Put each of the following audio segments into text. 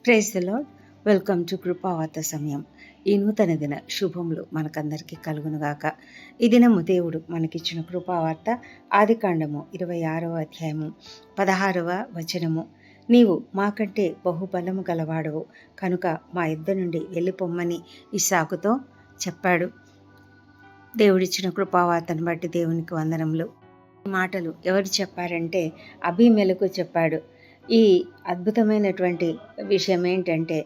Praise the lord. Welcome to Krupavartha సమయం. ఈ నూతన దిన శుభములు మనకందరికీ కలుగునుగాక. ఈ దినము దేవుడు మనకిచ్చిన కృపావార్త ఆదికాండము 26వ అధ్యాయము 16వ వచనము. నీవు మాకంటే బహుబలము గలవాడవు కనుక మా యుద్ధ నుండి వెళ్ళిపోమ్మని ఇస్సాకుతో చెప్పాడు. దేవుడిచ్చిన కృపావార్తను బట్టి దేవునికి వందనములు. ఈ మాటలు ఎవరు చెప్పారంటే అబీమెలెకు చెప్పాడు. ఈ అద్భుతమైనటువంటి విషయం ఏంటంటే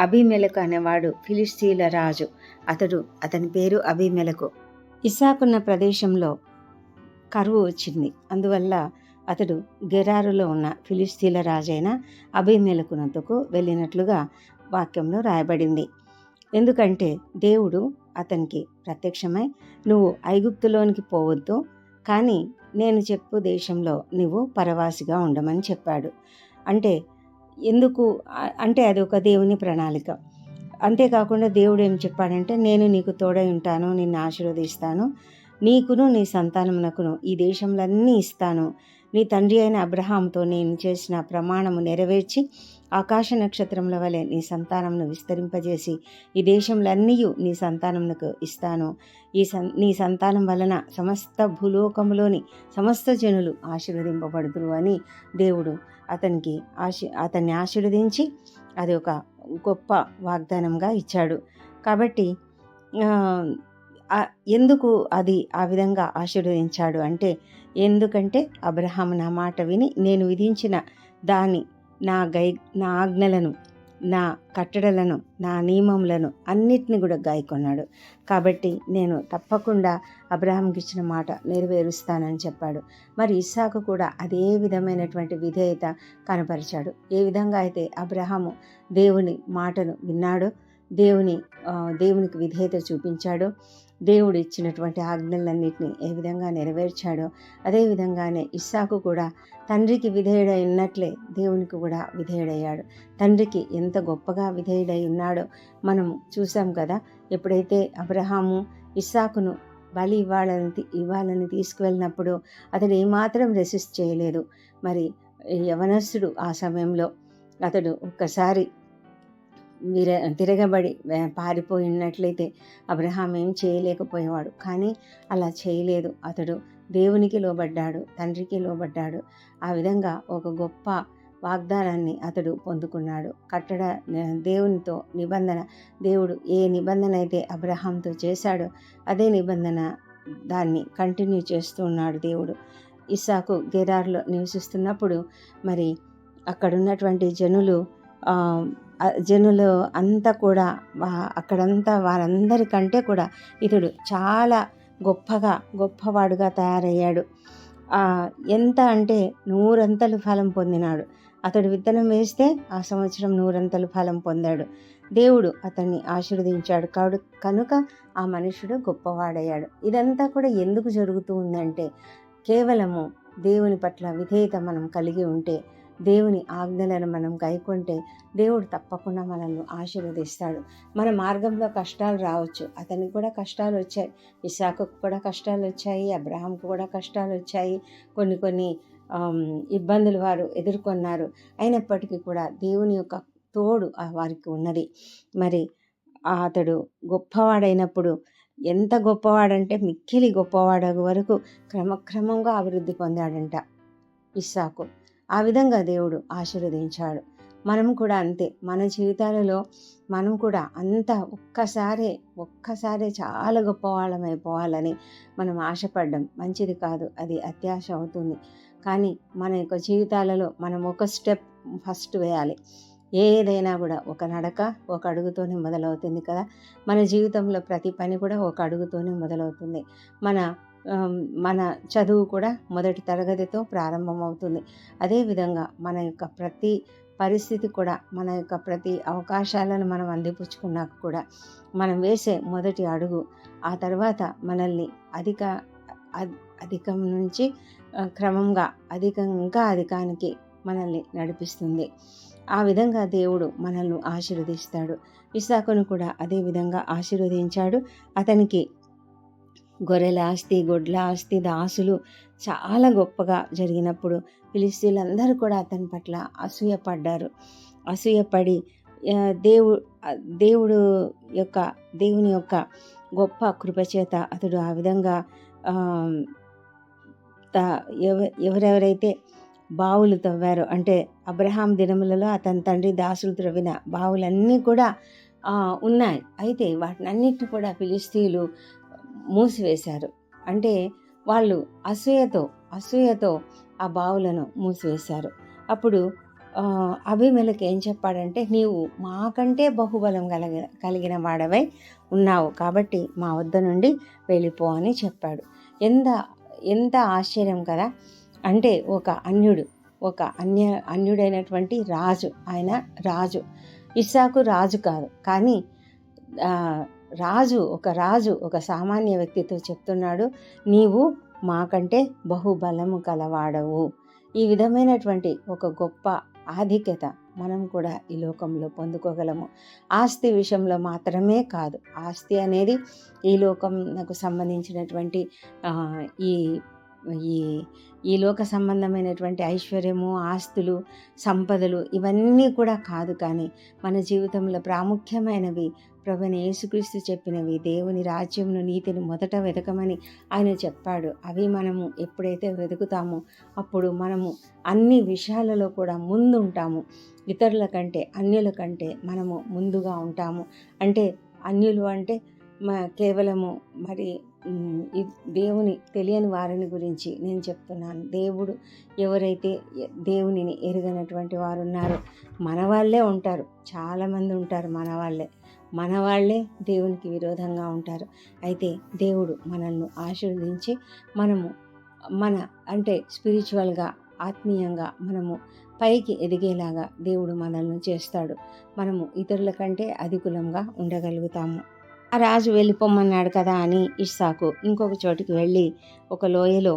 అబీమెలెకు అనేవాడు ఫిలిష్తీయుల రాజు. అతని పేరు అబీమెలెకు. ఇస్సాకున్న ప్రదేశంలో కరువు వచ్చింది. అందువల్ల అతడు గెరారులో ఉన్న ఫిలిష్తీయుల రాజైన అబీమెలెకునొద్దకు వెళ్ళినట్లుగా వాక్యంలో రాయబడింది. ఎందుకంటే దేవుడు అతనికి ప్రత్యక్షమై నువ్వు ఐగుప్తులోనికి పోవద్దు, కానీ నేను చెప్పు దేశంలో నువ్వు పరవాసిగా ఉండమని చెప్పాడు. ఎందుకు అంటే అది ఒక దేవుని ప్రణాళిక. అంతేకాకుండా దేవుడు ఏం చెప్పాడంటే నేను నీకు తోడై ఉంటాను, నిన్ను ఆశీర్వదిస్తాను, నీకును నీ సంతానమునకును ఈ దేశంలన్నీ ఇస్తాను, నీ తండ్రి అయిన అబ్రహాంతో నేను చేసిన ప్రమాణము నెరవేర్చి ఆకాశ నక్షత్రముల వలె నీ సంతానమును విస్తరింపజేసి ఈ దేశంలన్నీ నీ సంతానమునకు ఇస్తాను. నీ సంతానం వలన సమస్త భూలోకములోని సమస్త జనులు ఆశీర్వదింపబడుదురు అని దేవుడు అతన్ని ఆశీర్వదించి అది ఒక గొప్ప వాగ్దానంగా ఇచ్చాడు. కాబట్టి ఎందుకు అది ఆ విధంగా ఆశీర్వదించాడు అంటే ఎందుకంటే అబ్రహాము నా మాట విని నేను విధించిన నా ఆజ్ఞలను, నా కట్టడలను, నా నియమములను అన్నిటిని కూడా గాయకొన్నాడు. కాబట్టి నేను తప్పకుండా అబ్రహాంకి ఇచ్చిన మాట నెరవేరుస్తానని చెప్పాడు. మరి ఇస్సాకు కూడా అదే విధమైనటువంటి విధేయత కనపరిచాడు. ఏ విధంగా అయితే అబ్రహాము దేవుని మాటను విన్నాడో, దేవునికి విధేయత చూపించాడో, దేవుడు ఇచ్చినటువంటి ఆజ్ఞలన్నింటినీ ఏ విధంగా నెరవేర్చాడో అదే విధంగానే ఇస్సాకు కూడా తండ్రికి విధేయుడై ఉన్నట్లే దేవునికి కూడా విధేయుడయ్యాడు. తండ్రికి ఎంత గొప్పగా విధేయుడై ఉన్నాడో మనము చూసాం కదా. ఎప్పుడైతే అబ్రహాము ఇస్సాకును బలి ఇవ్వాలని తీసుకువెళ్ళినప్పుడు అతడు ఏమాత్రం రెసిస్ట్ చేయలేదు. మరి యవనస్తుడు ఆ సమయంలో అతడు ఒక్కసారి తిరగబడి పారిపోయినట్లయితే అబ్రహాం ఏం చేయలేకపోయేవాడు. కానీ అలా చేయలేదు. అతడు దేవునికి లోబడ్డాడు, తండ్రికి లోబడ్డాడు. ఆ విధంగా ఒక గొప్ప వాగ్దానాన్ని అతడు పొందుకున్నాడు. దేవునితో నిబంధన, దేవుడు ఏ నిబంధన అయితే అబ్రహాంతో చేశాడో అదే నిబంధన దాన్ని కంటిన్యూ చేస్తూ ఉన్నాడు దేవుడు. ఇస్సాకు గెరార్లో నివసిస్తున్నప్పుడు మరి అక్కడున్నటువంటి జనులు అంతా కూడా అక్కడంతా వారందరికంటే కూడా ఇతడు చాలా గొప్పవాడుగా తయారయ్యాడు. ఎంత అంటే 100 అంతలు ఫలం పొందినాడు. అతడు విత్తనం వేస్తే ఆ సంవత్సరం 100 అంతలు ఫలం పొందాడు. దేవుడు అతన్ని ఆశీర్వదించాడు. కనుక ఆ మనుషుడు గొప్పవాడయ్యాడు. ఇదంతా కూడా ఎందుకు జరుగుతూ ఉందంటే కేవలము దేవుని పట్ల విధేయత మనం కలిగి ఉంటే, దేవుని ఆజ్ఞలను మనం గైకొంటే దేవుడు తప్పకుండా మనల్ని ఆశీర్వదిస్తాడు. మన మార్గంలో కష్టాలు రావచ్చు. అతనికి కూడా కష్టాలు వచ్చాయి, ఇస్సాకుకు కూడా కష్టాలు వచ్చాయి, అబ్రహాంకు కూడా కష్టాలు వచ్చాయి. కొన్ని ఇబ్బందులు వారు ఎదుర్కొన్నారు. అయినప్పటికీ కూడా దేవుని యొక్క తోడు వారికి ఉన్నది. మరి అతడు గొప్పవాడైనప్పుడు ఎంత గొప్పవాడంటే మిక్కిలి గొప్పవాడగు వరకు క్రమక్రమంగా అభివృద్ధి పొందాడంట ఇస్సాకు. ఆ విధంగా దేవుడు ఆశీర్వదించాడు. మనం కూడా అంతే. మన జీవితాలలో మనం కూడా అంత ఒక్కసారే చాలా గొప్పవాళ్ళమైపోవాలని మనం ఆశపడ్డం మంచిది కాదు. అది అత్యాశ అవుతుంది. కానీ మన యొక్క జీవితాలలో మనం ఒక స్టెప్ ఫస్ట్ వేయాలి. ఏదైనా కూడా ఒక నడక ఒక అడుగుతోనే మొదలవుతుంది కదా. మన జీవితంలో ప్రతి పని కూడా ఒక అడుగుతోనే మొదలవుతుంది. మన చదువు కూడా మొదటి తరగతితో ప్రారంభమవుతుంది. అదేవిధంగా మన యొక్క ప్రతి పరిస్థితి కూడా, మన యొక్క ప్రతి అవకాశాలను మనం అందిపుచ్చుకున్నాక కూడా మనం వేసే మొదటి అడుగు ఆ తర్వాత మనల్ని అధికం నుంచి క్రమంగా అధికానికి మనల్ని నడిపిస్తుంది. ఆ విధంగా దేవుడు మనల్ని ఆశీర్వదిస్తాడు. ఇస్సాకును కూడా అదే విధంగా ఆశీర్వదించాడు. అతనికి గొర్రెల ఆస్తి, గొడ్ల ఆస్తి, దాసులు చాలా గొప్పగా జరిగినప్పుడు ఫిలిష్తీయులందరూ కూడా అతని పట్ల అసూయపడ్డారు. అసూయపడి దేవు దేవుడు యొక్క దేవుని యొక్క గొప్ప కృపచేత అతడు ఆ విధంగా ఆహ్, త ఎవ ఎవరెవరైతే బావులు తవ్వారో, అంటే అబ్రహాం దినములలో అతని తండ్రి దాసులు త్రవ్విన బావులన్నీ కూడా ఉన్నాయి. అయితే వాటినన్నిటిని కూడా ఫిలిష్తీయులు మూసివేశారు. అంటే వాళ్ళు అసూయతో ఆ బావులను మూసివేశారు. అప్పుడు అబీమెలెకు ఏం చెప్పాడంటే, నీవు మాకంటే బహుబలం కలిగిన వాడవై ఉన్నావు, కాబట్టి మా వద్ద నుండి వెళ్ళిపో అని చెప్పాడు. ఎంత ఎంత ఆశ్చర్యం కదా! అంటే ఒక అన్యుడైనటువంటి రాజు, ఆయన రాజు. ఇస్సాకు రాజు కాదు, కానీ రాజు ఒక సామాన్య వ్యక్తితో చెప్తున్నాడు, నీవు మాకంటే బహుబలము కలవాడవు. ఈ విధమైనటువంటి ఒక గొప్ప ఆధిక్యత మనం కూడా ఈ లోకంలో పొందుకోగలము. ఆస్తి విషయంలో మాత్రమే కాదు. ఆస్తి అనేది ఈ లోకంకు సంబంధించినటువంటి ఈ ఈ ఈ లోక సంబంధమైనటువంటి ఐశ్వర్యము, ఆస్తులు, సంపదలు ఇవన్నీ కూడా కాదు. కానీ మన జీవితంలో ప్రాముఖ్యమైనవి ప్రభువైన యేసుక్రీస్తు చెప్పినవి, దేవుని రాజ్యమును, నీతిని మొదట వెతకమని ఆయన చెప్పాడు. అవి మనము ఎప్పుడైతే వెతుకుతామో అప్పుడు మనము అన్ని విషయాలలో కూడా ముందుంటాము. ఇతరుల కంటే, అన్యుల కంటే మనము ముందుగా ఉంటాము. అంటే అన్యులు అంటే కేవలము మరి దేవుని తెలియని వారిని గురించి నేను చెప్తున్నాను. ఎవరైతే దేవునిని ఎరగనటువంటి వారు ఉన్నారో, మన వాళ్ళే ఉంటారు, చాలామంది ఉంటారు మన వాళ్ళే దేవునికి విరోధంగా ఉంటారు. అయితే దేవుడు మనల్ని ఆశీర్వదించి అంటే స్పిరిచువల్గా, ఆత్మీయంగా మనము పైకి ఎదిగేలాగా దేవుడు మనల్ని చేస్తాడు. మనము ఇతరుల కంటే అధికులంగా ఉండగలుగుతాము. ఆ రాజు వెళ్ళిపోమన్నాడు కదా అని ఇస్సాకు ఇంకొక చోటికి వెళ్ళి ఒక లోయలో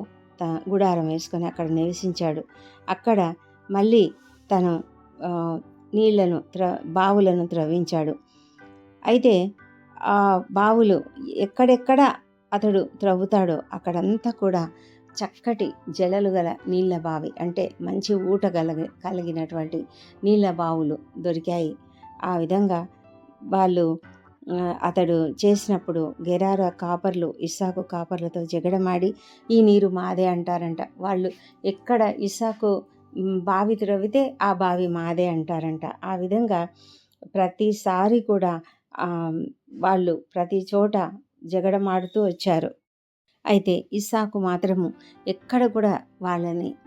గుడారం వేసుకొని అక్కడ నివసించాడు. అక్కడ మళ్ళీ తను బావులను త్రవ్వించాడు. అయితే ఆ బావులు ఎక్కడెక్కడ అతడు త్రవ్వుతాడో అక్కడంతా కూడా చక్కటి జలలు గల నీళ్ళ బావి, అంటే మంచి ఊట కలిగినటువంటి నీళ్ళ బావులు దొరికాయి. ఆ విధంగా వాళ్ళు అతడు చేసినప్పుడు గెరారా కాపర్లు ఇస్సాకు కాపర్లతో జగడమాడి ఈ నీరు మాదే అంటారంట. వాళ్ళు ఎక్కడ ఇస్సాకు బావి త్రవ్వితే ఆ బావి మాదే అంటారంట. ఆ విధంగా ప్రతిసారి కూడా వాళ్ళు ప్రతి చోట జగడమాడుతూ వచ్చారు. అయితే ఇస్సాకు మాత్రము ఎక్కడ కూడా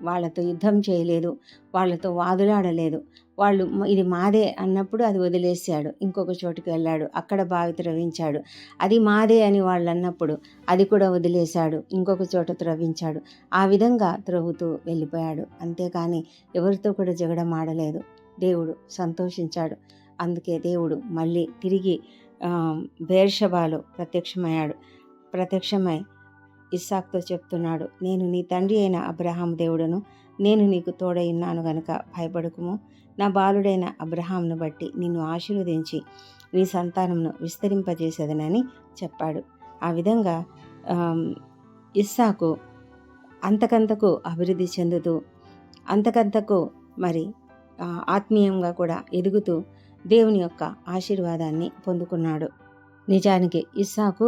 వాళ్ళతో యుద్ధం చేయలేదు, వాళ్ళతో వాదులాడలేదు. వాళ్ళు ఇది మాదే అన్నప్పుడు అది వదిలేశాడు, ఇంకొక చోటుకి వెళ్ళాడు, అక్కడ బావి త్రవ్వించాడు. అది మాదే అని వాళ్ళు అన్నప్పుడు అది కూడా వదిలేశాడు, ఇంకొక చోట త్రవ్వించాడు. ఆ విధంగా త్రవ్వుతూ వెళ్ళిపోయాడు. అంతేకాని ఎవరితో కూడా జగడమాడలేదు. దేవుడు సంతోషించాడు. అందుకే దేవుడు మళ్ళీ తిరిగి బెయేర్షెబాలో ప్రత్యక్షమై ఇస్సాకుతో చెప్తున్నాడు, నేను నీ తండ్రి అయిన అబ్రహాం దేవుడను, నేను నీకు తోడై ఉన్నాను గనుక భయపడకుము. నా బాలుడైన అబ్రహాంను బట్టి నిన్ను ఆశీర్వదించి నీ సంతానమును విస్తరింపజేసేదనని చెప్పాడు. ఆ విధంగా ఇస్సాకు అంతకంతకు అభివృద్ధి చెందుతూ, అంతకంతకు మరి ఆత్మీయంగా కూడా ఎదుగుతూ దేవుని యొక్క ఆశీర్వాదాన్ని పొందుకున్నాడు. నిజానికి ఇస్సాకు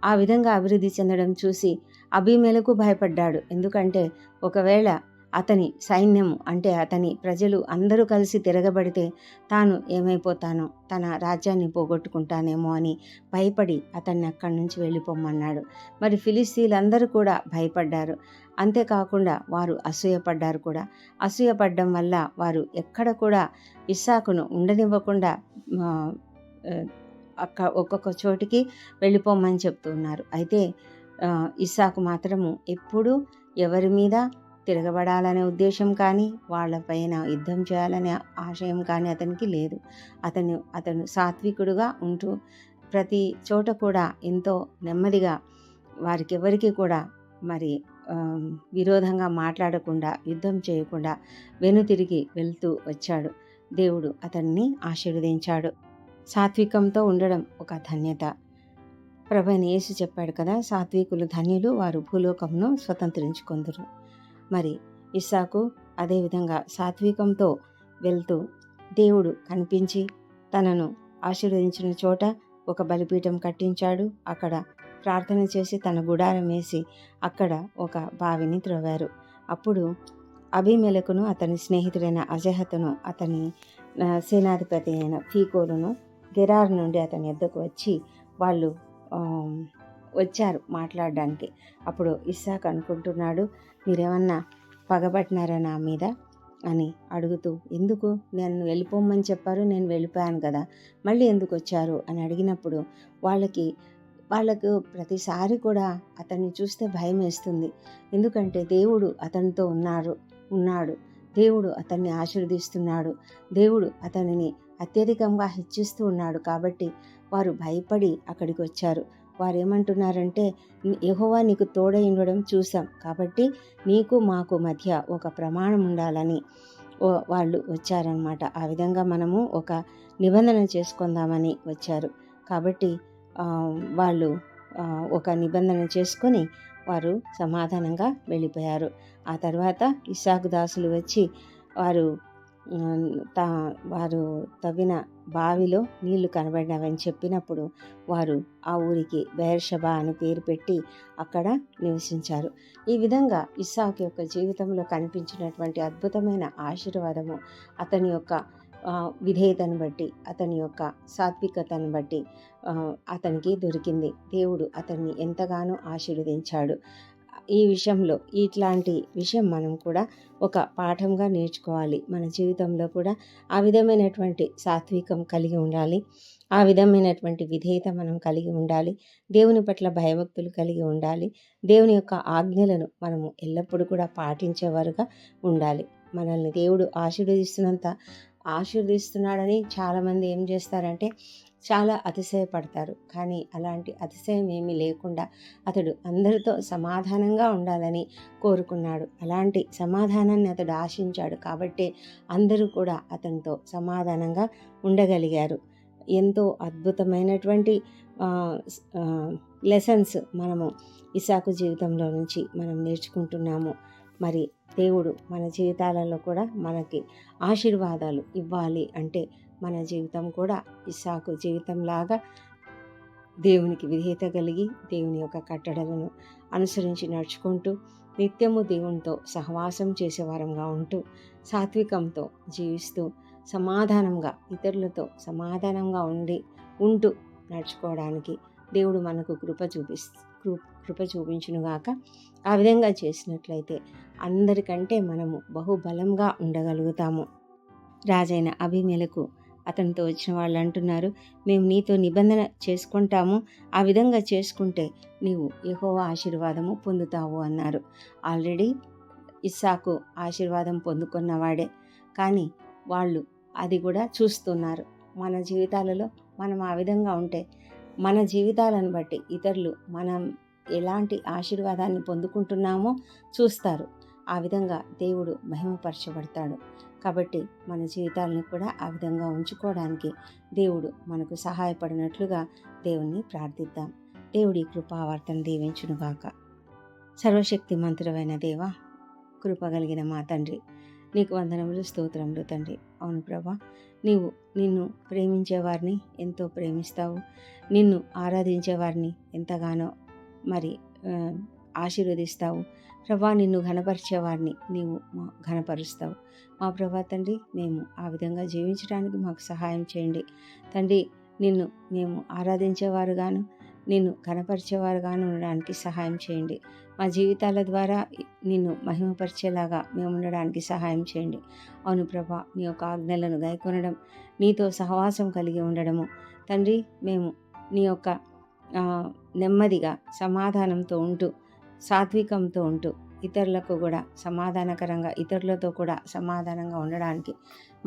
ఆ విధంగా అభివృద్ధి చెందడం చూసి అబీమెలెకు భయపడ్డాడు. ఎందుకంటే ఒకవేళ అతని సైన్యము, అంటే అతని ప్రజలు అందరూ కలిసి తిరగబడితే తాను ఏమైపోతానో, తన రాజ్యాన్ని పోగొట్టుకుంటానేమో అని భయపడి అతన్ని అక్కడి నుంచి వెళ్ళిపోమన్నాడు. మరి ఫిలిస్తీయులందరూ కూడా భయపడ్డారు. అంతేకాకుండా వారు అసూయపడ్డారు కూడా. అసూయపడ్డం వల్ల వారు ఎక్కడ కూడా ఇస్సాకును ఉండనివ్వకుండా ఒక్కొక్క చోటికి వెళ్ళిపోమని చెప్తున్నారు. అయితే ఇస్సాకు మాత్రము ఎప్పుడూ ఎవరి మీద తిరగబడాలనే ఉద్దేశం కానీ, వాళ్ళపైన యుద్ధం చేయాలనే ఆశయం కానీ అతనికి లేదు. అతను సాత్వికుడుగా ఉంటూ ప్రతి చోట కూడా ఎంతో నెమ్మదిగా వారికెవరికి కూడా మరి విరోధంగా మాట్లాడకుండా, యుద్ధం చేయకుండా వెనుతిరిగి వెళ్తూ వచ్చాడు. దేవుడు అతన్ని ఆశీర్వదించాడు. సాత్వికంతో ఉండడం ఒక ధన్యత. ప్రభువైన యేసు చెప్పాడు కదా, సాత్వికులు ధన్యులు, వారు భూలోకమును స్వతంత్రించుకొందురు. మరి ఇస్సాకు అదేవిధంగా సాత్వికంతో వెళ్తూ దేవుడు కనిపించి తనను ఆశీర్వదించిన చోట ఒక బలిపీఠం కట్టించాడు. అక్కడ ప్రార్థన చేసి తన గుడారం వేసి అక్కడ ఒక బావిని త్రవ్వారు. అప్పుడు అబీమెలెకును అతని స్నేహితుడైన అజహతును అతని సేనాధిపతి అయిన ఫీకోలును గెరార్ నుండి అతని యొద్దకు వచ్చి వాళ్ళు వచ్చారు మాట్లాడడానికి. అప్పుడు ఇస్సాకు అనుకుంటున్నాడు, మీరేమన్నా పగబట్టినారా నా మీద అని అడుగుతూ, ఎందుకు నన్ను వెళ్ళిపోమని చెప్పారు, నేను వెళ్ళిపోయాను కదా, మళ్ళీ ఎందుకు వచ్చారు అని అడిగినప్పుడు వాళ్ళకు ప్రతిసారి కూడా అతన్ని చూస్తే భయం వేస్తుంది. ఎందుకంటే దేవుడు అతనితో ఉన్నాడు, దేవుడు అతన్ని ఆశీర్వదిస్తున్నాడు, దేవుడు అతనిని అత్యధికంగా హెచ్చిస్తూ ఉన్నాడు. కాబట్టి వారు భయపడి అక్కడికి వచ్చారు. వారు ఏమంటున్నారంటే, యెహోవా నీకు తోడై ఉండడం చూసాం, కాబట్టి నీకు మాకు మధ్య ఒక ప్రమాణం ఉండాలని వాళ్ళు వచ్చారనమాట. ఆ విధంగా మనము ఒక నిబంధన చేసుకుందామని వచ్చారు. కాబట్టి వాళ్ళు ఒక నిబంధన చేసుకొని వారు సమాధానంగా వెళ్ళిపోయారు. ఆ తర్వాత ఇస్సాకు దాసులు వచ్చి వారు తవ్విన బావిలో నీళ్లు కనబడినవని చెప్పినప్పుడు వారు ఆ ఊరికి బెయేర్షెబా అని పేరు పెట్టి అక్కడ నివసించారు. ఈ విధంగా ఇస్సాకు యొక్క జీవితంలో కనిపించినటువంటి అద్భుతమైన ఆశీర్వాదము అతని యొక్క విధేయతను బట్టి, అతని యొక్క సాత్వికతను బట్టి అతనికి దొరికింది. దేవుడు అతన్ని ఎంతగానో ఆశీర్వదించాడు. ఈ విషయంలో ఇట్లాంటి విషయం మనం కూడా ఒక పాఠంగా నేర్చుకోవాలి. మన జీవితంలో కూడా ఆ విధమైనటువంటి సాత్వికం కలిగి ఉండాలి, ఆ విధమైనటువంటి విధేయత మనం కలిగి ఉండాలి, దేవుని పట్ల భయభక్తులు కలిగి ఉండాలి, దేవుని యొక్క ఆజ్ఞలను మనము ఎల్లప్పుడూ కూడా పాటించేవారుగా ఉండాలి. మనల్ని దేవుడు ఆశీర్వదిస్తున్నాడని చాలామంది ఏం చేస్తారంటే చాలా అతిశయపడతారు. కానీ అలాంటి అతిశయం ఏమీ లేకుండా అతడు అందరితో సమాధానంగా ఉండాలని కోరుకున్నాడు. అలాంటి సమాధానాన్ని అతడు ఆశించాడు. కాబట్టి అందరూ కూడా అతనితో సమాధానంగా ఉండగలిగారు. ఎంతో అద్భుతమైనటువంటి లెసన్స్ మనము ఇస్సాకు జీవితంలో నుంచి మనం నేర్చుకుంటున్నాము. మరి దేవుడు మన జీవితాలలో కూడా మనకి ఆశీర్వాదాలు ఇవ్వాలి అంటే మన జీవితం కూడా ఇస్సాకు జీవితంలాగా దేవునికి విధేయత కలిగి దేవుని యొక్క కట్టడలను అనుసరించి నడుచుకుంటూ నిత్యము దేవునితో సహవాసం చేసేవారంగా ఉంటూ సాత్వికంతో జీవిస్తూ సమాధానంగా ఇతరులతో సమాధానంగా ఉంటూ నడుచుకోవడానికి దేవుడు మనకు కృప చూపించునుగాక. ఆ విధంగా చేసినట్లయితే అందరికంటే మనము బహుబలంగా ఉండగలుగుతాము. రాజైన అబీమెలెకు అతనితో వచ్చిన వాళ్ళు అంటున్నారు, మేము నీతో నిబంధన చేసుకుంటాము, ఆ విధంగా చేసుకుంటే నీవు యెహోవా ఆశీర్వాదము పొందుతావు అన్నారు. ఆల్రెడీ ఇస్సాకు ఆశీర్వాదం పొందుకున్నవాడే, కానీ వాళ్ళు అది కూడా చూస్తున్నారు. మన జీవితాలలో మనం ఆ విధంగా ఉంటే మన జీవితాలను బట్టి ఇతరులు మనం ఎలాంటి ఆశీర్వాదాన్ని పొందుకుంటున్నామో చూస్తారు. ఆ విధంగా దేవుడు మహిమపరచబడతాడు. కాబట్టి మన జీవితాలను కూడా ఆ విధంగా ఉంచుకోవడానికి దేవుడు మనకు సహాయపడినట్లుగా దేవుణ్ణి ప్రార్థిద్దాం. దేవుడి కృపావర్తను దీవించునుగాక. సర్వశక్తి మంత్రుడైన దేవ, కృపగలిగిన మా తండ్రి, నీకు వందనములు, స్తోత్రములు తండ్రి. అవును ప్రభా, నిన్ను ప్రేమించేవారిని ఎంతో ప్రేమిస్తావు, నిన్ను ఆరాధించేవారిని ఎంతగానో మరి ఆశీర్వదిస్తావు ప్రభా. నిన్ను ఘనపరిచేవారిని నీవు ఘనపరుస్తావు మా ప్రభా తండ్రి. మేము ఆ విధంగా జీవించడానికి మాకు సహాయం చేయండి తండ్రి. నిన్ను మేము ఆరాధించేవారుగాను నిన్ను ఘనపరిచేవారుగాను ఉండడానికి సహాయం చేయండి. మా జీవితాల ద్వారా నిన్ను మహిమపరిచేలాగా మేము ఉండడానికి సహాయం చేయండి. అవును ప్రభా, నీ యొక్క ఆజ్ఞలను గైకొనడం, నీతో సహవాసం కలిగి ఉండడము తండ్రి, మేము నీ యొక్క నెమ్మదిగా సమాధానంతో ఉంటూ సాత్వికంతో ఉంటూ ఇతరులకు కూడా సమాధానకరంగా, ఇతరులతో కూడా సమాధానంగా ఉండడానికి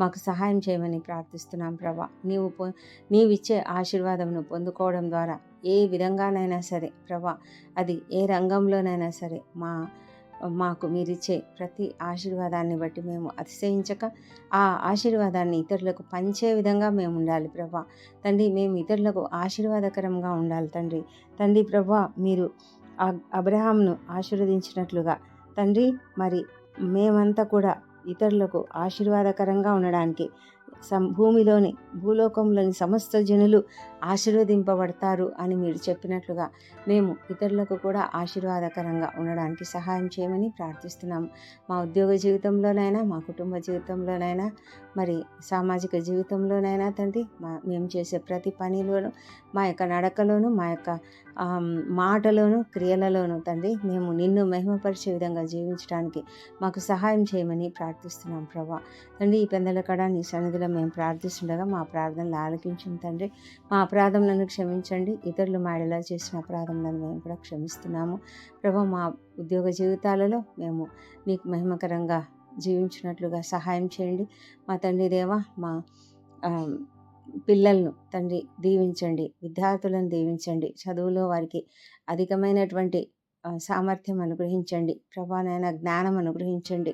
మాకు సహాయం చేయమని ప్రార్థిస్తున్నాం ప్రభా. నీవిచ్చే ఆశీర్వాదమును పొందుకోవడం ద్వారా ఏ విధంగానైనా సరే ప్రభా, అది ఏ రంగంలోనైనా సరే మాకు మీరిచ్చే ప్రతి ఆశీర్వాదాన్ని బట్టి మేము అతిశయించక ఆ ఆశీర్వాదాన్ని ఇతరులకు పంచే విధంగా మేము ఉండాలి ప్రభా తండ్రి. మేము ఇతరులకు ఆశీర్వాదకరంగా ఉండాలి తండ్రి ప్రభా. మీరు అబ్రహాంను ఆశీర్వదించినట్లుగా తండ్రి, మరి మేమంతా కూడా ఇతరులకు ఆశీర్వాదకరంగా ఉండడానికి భూలోకంలోని సమస్త జనులు ఆశీర్వదింపబడతారు అని మీరు చెప్పినట్లుగా మేము ఇతరులకు కూడా ఆశీర్వాదకరంగా ఉండడానికి సహాయం చేయమని ప్రార్థిస్తున్నాము. మా ఉద్యోగ జీవితంలోనైనా, మా కుటుంబ జీవితంలోనైనా, మరి సామాజిక జీవితంలోనైనా తండ్రి, మేము చేసే ప్రతి పనిలోనూ, మా యొక్క నడకలోను, మా యొక్క మాటలోను, క్రియలలోను తండ్రి, మేము నిన్ను మహిమపరిచే విధంగా జీవించడానికి మాకు సహాయం చేయమని ప్రార్థిస్తున్నాం ప్రభా. తండ్రి, ఈ పెందల కడ నీ సన్నిధిలో మేము ప్రార్థిస్తుండగా మా ప్రార్థనలు ఆలకించిన తండ్రి, మా అపరాధములను క్షమించండి. ఇతరులు మా ఎడల చేసిన అపరాధములను మేము కూడా క్షమిస్తున్నాము ప్రభా. మా ఉద్యోగ జీవితాలలో మేము నీకు మహిమకరంగా జీవించినట్లుగా సహాయం చేయండి. మా తండ్రి దేవా, మా పిల్లలను తండ్రి దీవించండి, విద్యార్థులను దీవించండి, చదువులో వారికి అధికమైనటువంటి సామర్థ్యం అనుగ్రహించండి ప్రభా. నాయన జ్ఞానం అనుగ్రహించండి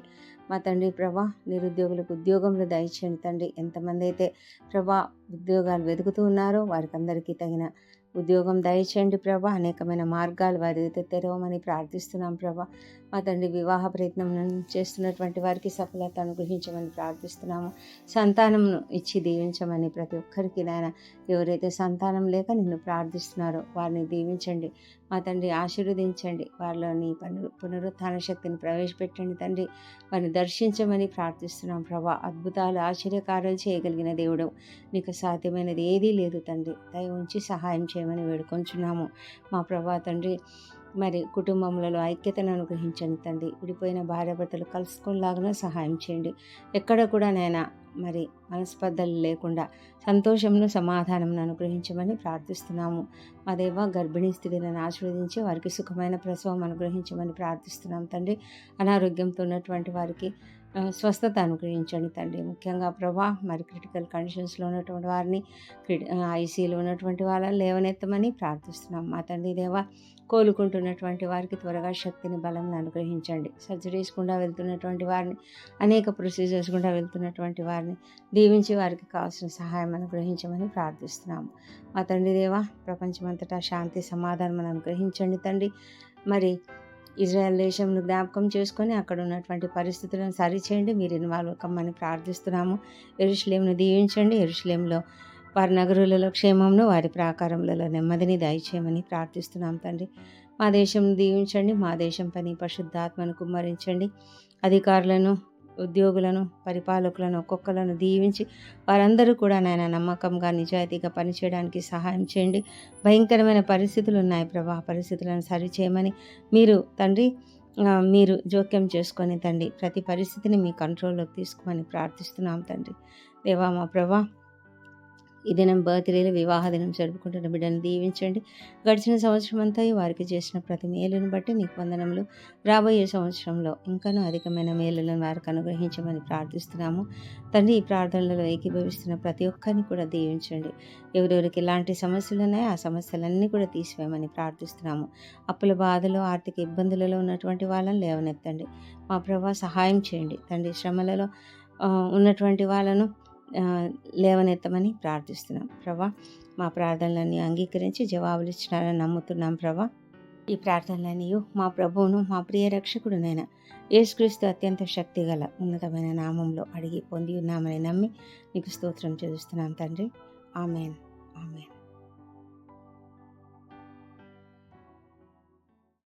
మా తండ్రి ప్రభా. నిరుద్యోగులకు ఉద్యోగంలో దయచేయండి తండ్రి. ఎంతమంది అయితే ప్రభా ఉద్యోగాలు వెతుకుతూ ఉన్నారో వారికి అందరికీ తగిన ఉద్యోగం దయచేయండి ప్రభా. అనేకమైన మార్గాలు వారి తెరవమని ప్రార్థిస్తున్నాం ప్రభా. మా తండ్రి, వివాహ ప్రయత్నం చేస్తున్నటువంటి వారికి సఫలత అనుగ్రహించమని ప్రార్థిస్తున్నాము. సంతానంను ఇచ్చి దీవించమని ప్రతి ఒక్కరికి నాయన, ఎవరైతే సంతానం లేక నిన్ను ప్రార్థిస్తున్నారో వారిని దీవించండి మా తండ్రి. ఆశీర్వదించండి, వారిలోని పునరుత్థాన శక్తిని ప్రవేశపెట్టండి తండ్రి. వారిని దర్శించమని ప్రార్థిస్తున్నాం ప్రభా. అద్భుతాలు, ఆశ్చర్యకార్యాలు చేయగలిగిన దేవుడు, నీకు సాధ్యమైనది ఏదీ లేదు తండ్రి. దయ ఉంచి సహాయం చేయమని వేడుకొంచున్నాము మా ప్రభా తండ్రి. మరి కుటుంబములలో ఐక్యతను అనుగ్రహించండి తండ్రి. విడిపోయిన భార్యాభర్తలు కలుసుకునేలాగా సహాయం చేయండి. ఎక్కడ కూడా నైనా మరి మనస్పర్ధలు లేకుండా సంతోషంను, సమాధానంను అనుగ్రహించమని ప్రార్థిస్తున్నాము మా దేవ. గర్భిణీ స్త్రీలను ఆశీర్వదించి వారికి సుఖమైన ప్రసవం అనుగ్రహించమని ప్రార్థిస్తున్నాం తండ్రి. అనారోగ్యంతో ఉన్నటువంటి వారికి స్వస్థత అనుగ్రహించండి తండ్రి. ముఖ్యంగా ప్రభా, మరి క్రిటికల్ కండిషన్స్లో ఉన్నటువంటి వారిని, ఐసీలో ఉన్నటువంటి వాళ్ళని లేవనెత్తమని ప్రార్థిస్తున్నాం మా తండ్రి దేవా. కోలుకుంటున్నటువంటి వారికి త్వరగా శక్తిని, బలం అనుగ్రహించండి. సర్జరీస్ గుండా వెళ్తున్నటువంటి వారిని, అనేక ప్రొసీజర్స్ గుండా వెళ్తున్నటువంటి వారిని దీవించి వారికి కావాల్సిన సహాయం అనుగ్రహించమని ప్రార్థిస్తున్నాము మా తండ్రి దేవా. ప్రపంచమంతటా శాంతి, సమాధానం అనుగ్రహించండి తండ్రి. మరి ఇజ్రాయెల్ దేశంను జ్ఞాపకం చేసుకొని అక్కడ ఉన్నటువంటి పరిస్థితులను సరిచేయండి. మీరు ఇన్వాల్వ్ కమ్మని ప్రార్థిస్తున్నాము. యెరూషలేమును దీవించండి. యెరూషలేములో వారి నగరులలో క్షేమంను, వారి ప్రాకారములలో నెమ్మదిని దయచేయమని ప్రార్థిస్తున్నాం తండ్రి. మా దేశంను దీవించండి. మా దేశం పని పరిశుద్ధాత్మను కుమ్మరించండి. అధికారులను, ఉద్యోగులను, పరిపాలకులను ఒక్కొక్కలను దీవించి వారందరూ కూడా నాయన నమ్మకంగా, నిజాయితీగా పనిచేయడానికి సహాయం చేయండి. భయంకరమైన పరిస్థితులు ఉన్నాయి ప్రభా. పరిస్థితులను సరిచేయమని మీరు తండ్రి, మీరు జోక్యం చేసుకొని తండ్రి ప్రతి పరిస్థితిని మీ కంట్రోల్లోకి తీసుకోమని ప్రార్థిస్తున్నాం తండ్రి దేవా. మా ప్రభా, ఈ దినం బర్త్డేలు, వివాహ దినం జరుపుకుంటున్న బిడ్డను దీవించండి. గడిచిన సంవత్సరం అంతా వారికి చేసిన ప్రతి మేలును బట్టి నీకు వందనములు. రాబోయే సంవత్సరంలో ఇంకనూ అధికమైన మేలులను వారికి అనుగ్రహించమని ప్రార్థిస్తున్నాము తండ్రి. ఈ ప్రార్థనలలో ఏకీభవిస్తున్న ప్రతి ఒక్కరిని కూడా దీవించండి. ఎవరెవరికి ఎలాంటి సమస్యలు ఉన్నాయో ఆ సమస్యలన్నీ కూడా తీసివేయమని ప్రార్థిస్తున్నాము. అప్పుల బాధలో, ఆర్థిక ఇబ్బందులలో ఉన్నటువంటి వాళ్ళని లేవనెత్తండి మా ప్రభా. సహాయం చేయండి తండ్రి. శ్రమలలో ఉన్నటువంటి వాళ్ళను లేవనెత్తమని ప్రార్థిస్తున్నాం ప్రభా. మా ప్రార్థనలన్నీ అంగీకరించి జవాబులు ఇచ్చినారని నమ్ముతున్నాం ప్రభా. ఈ ప్రార్థనలన్నీ మా ప్రభువును, మా ప్రియ రక్షకుడునైన యేసుక్రీస్తు అత్యంత శక్తిగల ఉన్నతమైన నామంలో అడిగి పొంది ఉన్నామని నమ్మి నీకు స్తోత్రం చెల్లిస్తున్నాం తండ్రి. Amen, amen.